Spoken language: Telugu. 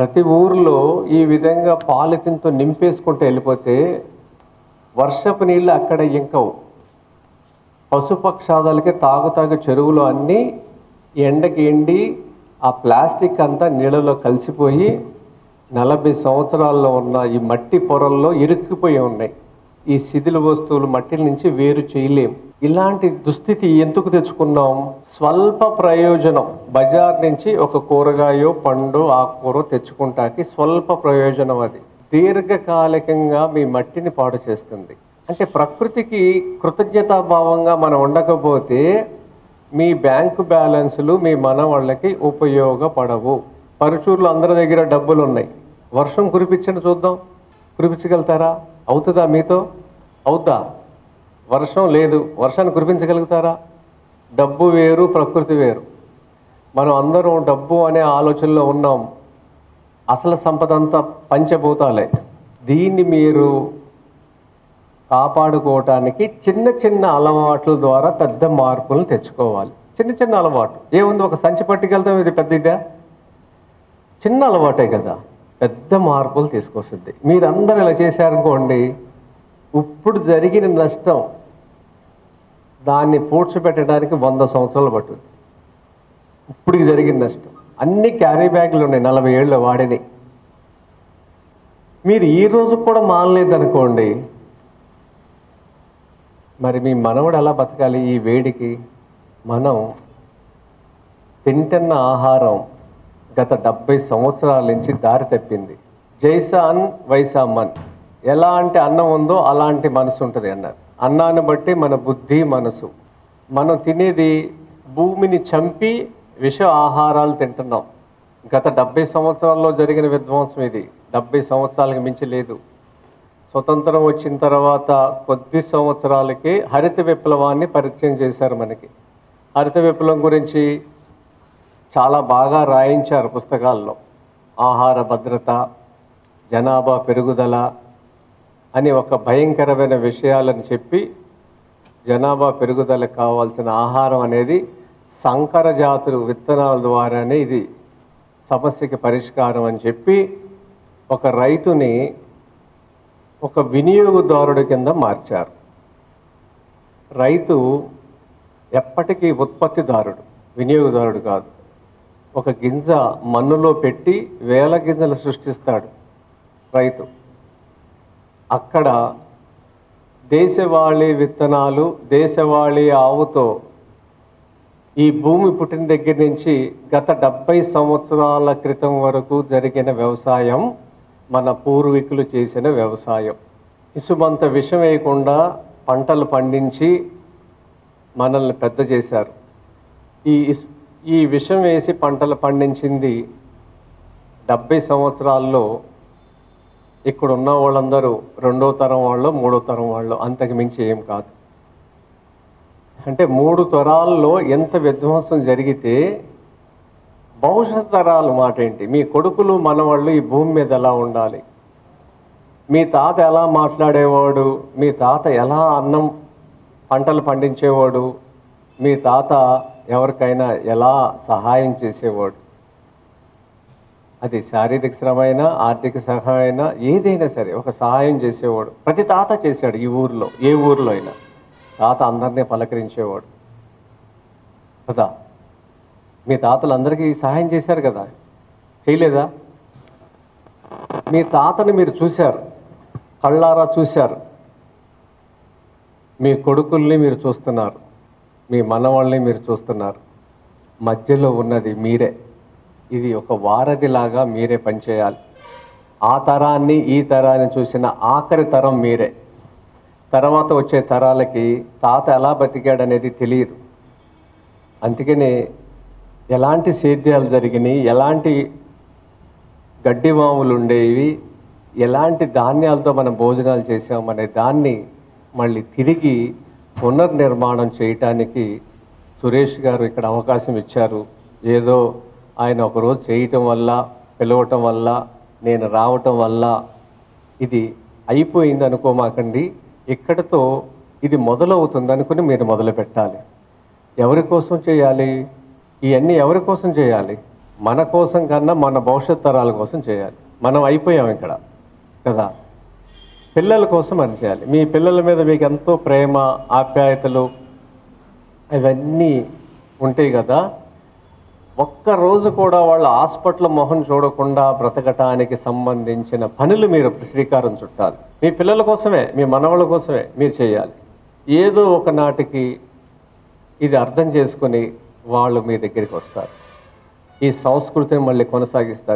ప్రతి ఊరిలో ఈ విధంగా పాలిథిన్‌తో నింపేసుకుంటూ వెళ్ళిపోతే వర్షపు నీళ్ళు అక్కడ ఇంకవు. పశుపక్షాదులకి తాగు చెరువులు అన్నీ ఎండకి ఎండి ఆ ప్లాస్టిక్ అంతా నీళ్ళలో కలిసిపోయి 40 సంవత్సరాల్లో ఉన్న ఈ మట్టి పొరల్లో ఇరుక్కుపోయి ఉన్నాయి. ఈ శిథిల వస్తువులు మట్టిల నుంచి వేరు చేయలేం. ఇలాంటి దుస్థితి ఎందుకు తెచ్చుకున్నాం? స్వల్ప ప్రయోజనం. బజార్ నుంచి ఒక కూరగాయో పండు ఆకుకూర తెచ్చుకుంటాకి స్వల్ప ప్రయోజనం. అది దీర్ఘకాలికంగా మీ మట్టిని పాడు చేస్తుంది. అంటే ప్రకృతికి కృతజ్ఞతాభావంగా మనం ఉండకపోతే మీ బ్యాంకు బ్యాలెన్సులు మీ మనవాళ్ళకి ఉపయోగపడవు. పరుచూరులో అందరి దగ్గర డబ్బులు ఉన్నాయి. వర్షం కురిపించండి చూద్దాం, కురిపించగలుగుతారా? అవుతుందా? మీతో అవుతా? వర్షం లేదు, వర్షాన్ని కురిపించగలుగుతారా? డబ్బు వేరు, ప్రకృతి వేరు. మనం అందరం డబ్బు అనే ఆలోచనలో ఉన్నాం. అసలు సంపద అంతా పంచభూతాలే. దీన్ని మీరు కాపాడుకోవటానికి చిన్న చిన్న అలవాట్ల ద్వారా పెద్ద మార్పులను తెచ్చుకోవాలి. చిన్న చిన్న అలవాటు ఏముంది? ఒక సంచి పట్టుకెళ్తాం, ఇది పెద్ద ఇదా? చిన్న అలవాటే కదా, పెద్ద మార్పులు తీసుకొస్తుంది. మీరందరూ ఇలా చేశారనుకోండి, ఇప్పుడు జరిగిన నష్టం దాన్ని పూడ్చిపెట్టడానికి 100 సంవత్సరాలు పట్టుద్ది. ఇప్పుడు జరిగిన నష్టం అన్ని క్యారీ బ్యాగులు ఉన్నాయి, 40 ఏళ్ళు వాడిని. మీరు ఈ రోజు కూడా మానలేదనుకోండి, మరి మీ మనవడు ఎలా బతకాలి ఈ వేడికి? మనం తింటున్న ఆహారం గత 70 సంవత్సరాల నుంచి దారి తప్పింది. జైసా అన్ వైసా మన్. ఎలాంటి అన్నం ఉందో అలాంటి మనసు ఉంటుంది అన్నారు. అన్నాన్ని బట్టి మన బుద్ధి, మనసు. మనం తినేది భూమిని చంపి విష ఆహారాలు తింటున్నాం. గత 70 సంవత్సరాల్లో జరిగిన విధ్వంసం ఇది. 70 సంవత్సరాలకు మించి లేదు. స్వతంత్రం వచ్చిన తర్వాత కొద్ది సంవత్సరాలకి హరిత విప్లవాన్ని పరిచయం చేశారు మనకి. హరిత విప్లవం గురించి చాలా బాగా రాయించారు పుస్తకాల్లో. ఆహార భద్రత, జనాభా పెరుగుదల అని ఒక భయంకరమైన విషయాలను చెప్పి, జనాభా పెరుగుదలకు కావాల్సిన ఆహారం అనేది సంకర జాతులు విత్తనాల ద్వారానే ఇది సమస్యకి పరిష్కారం అని చెప్పి ఒక రైతుని ఒక వినియోగదారుడి కింద మార్చారు. రైతు ఎప్పటికీ ఉత్పత్తిదారుడు, వినియోగదారుడు కాదు. ఒక గింజ మన్నులో పెట్టి 1000 గింజలు సృష్టిస్తాడు రైతు. అక్కడ దేశవాళీ విత్తనాలు, దేశవాళీ ఆవుతో ఈ భూమి పుట్టిన దగ్గర నుంచి గత 70 సంవత్సరాల క్రితం వరకు జరిగిన వ్యవసాయం మన పూర్వీకులు చేసిన వ్యవసాయం. ఇసుమంత విషం వేయకుండా పంటలు పండించి మనల్ని పెద్ద చేశారు. ఈ విషం వేసి పంటలు పండించింది 70 సంవత్సరాల్లో ఇక్కడ ఉన్న వాళ్ళందరూ 2వ తరం వాళ్ళు, 3వ తరం వాళ్ళు, అంతకు మించి ఏం కాదు. అంటే 3 తరాల్లో ఎంత విధ్వంసం జరిగితే భవిష్యత్ తరాలు మాట ఏంటి? మీ కొడుకులు మనవాళ్ళు ఈ భూమి మీద ఎలా ఉండాలి? మీ తాత ఎలా మాట్లాడేవాడు? మీ తాత ఎలా అన్నం పంటలు పండించేవాడు? మీ తాత ఎవరికైనా ఎలా సహాయం చేసేవాడు? అది శారీరక శ్రమ అయినా, ఆర్థిక సహాయం అయినా, ఏదైనా సరే ఒక సహాయం చేసేవాడు. ప్రతి తాత చేశాడు ఈ ఊరిలో, ఏ ఊరిలో అయినా. తాత అందరినీ పలకరించేవాడు కదా. మీ తాతలు అందరికీ సహాయం చేశారు కదా, చేయలేదా? మీ తాతని మీరు చూశారు, కళ్ళారా చూశారు. మీ కొడుకుల్ని మీరు చూస్తున్నారు, మీ మనవాళ్ళని మీరు చూస్తున్నారు. మధ్యలో ఉన్నది మీరే. ఇది ఒక వారధిలాగా మీరే పనిచేయాలి. ఆ తరాన్ని ఈ తరాన్ని చూసిన ఆఖరి తరం మీరే. తర్వాత వచ్చే తరాలకి తాత ఎలా బతికాడనేది తెలియదు. అందుకనే ఎలాంటి సేద్యాలు జరిగినాయి, ఎలాంటి గడ్డివాములు ఉండేవి, ఎలాంటి ధాన్యాలతో మనం భోజనాలు చేసామనే దాన్ని మళ్ళీ తిరిగి పునర్నిర్మాణం చేయటానికి సురేష్ గారు ఇక్కడ అవకాశం ఇచ్చారు. ఏదో ఆయన ఒకరోజు చేయటం వల్ల, పిలవటం వల్ల, నేను రావటం వల్ల ఇది అయిపోయింది అనుకోమాకండి. ఇక్కడితో ఇది మొదలవుతుంది అనుకుని మీరు మొదలు పెట్టాలి. ఎవరి కోసం చేయాలి? ఇవన్నీ ఎవరి కోసం చేయాలి? మన కోసం కన్నా మన భవిష్యత్ తరాల కోసం చేయాలి. మనం అయిపోయాం ఇక్కడ కదా, పిల్లల కోసం అని చేయాలి. మీ పిల్లల మీద మీకు ఎంతో ప్రేమ, ఆప్యాయతలు ఇవన్నీ ఉంటాయి కదా. ఒక్కరోజు కూడా వాళ్ళ హాస్పిటల్ మొహం చూడకుండా బ్రతకటానికి సంబంధించిన పనులు మీరు శ్రీకారం చుట్టాలి. మీ పిల్లల కోసమే, మీ మనవాళ్ళ కోసమే మీరు చేయాలి. ఏదో ఒక నాటికి ఇది అర్థం చేసుకొని వాళ్ళు మీ దగ్గరికి వస్తారు. ఈ సంస్కృతిని మళ్ళీ కొనసాగిస్తారు.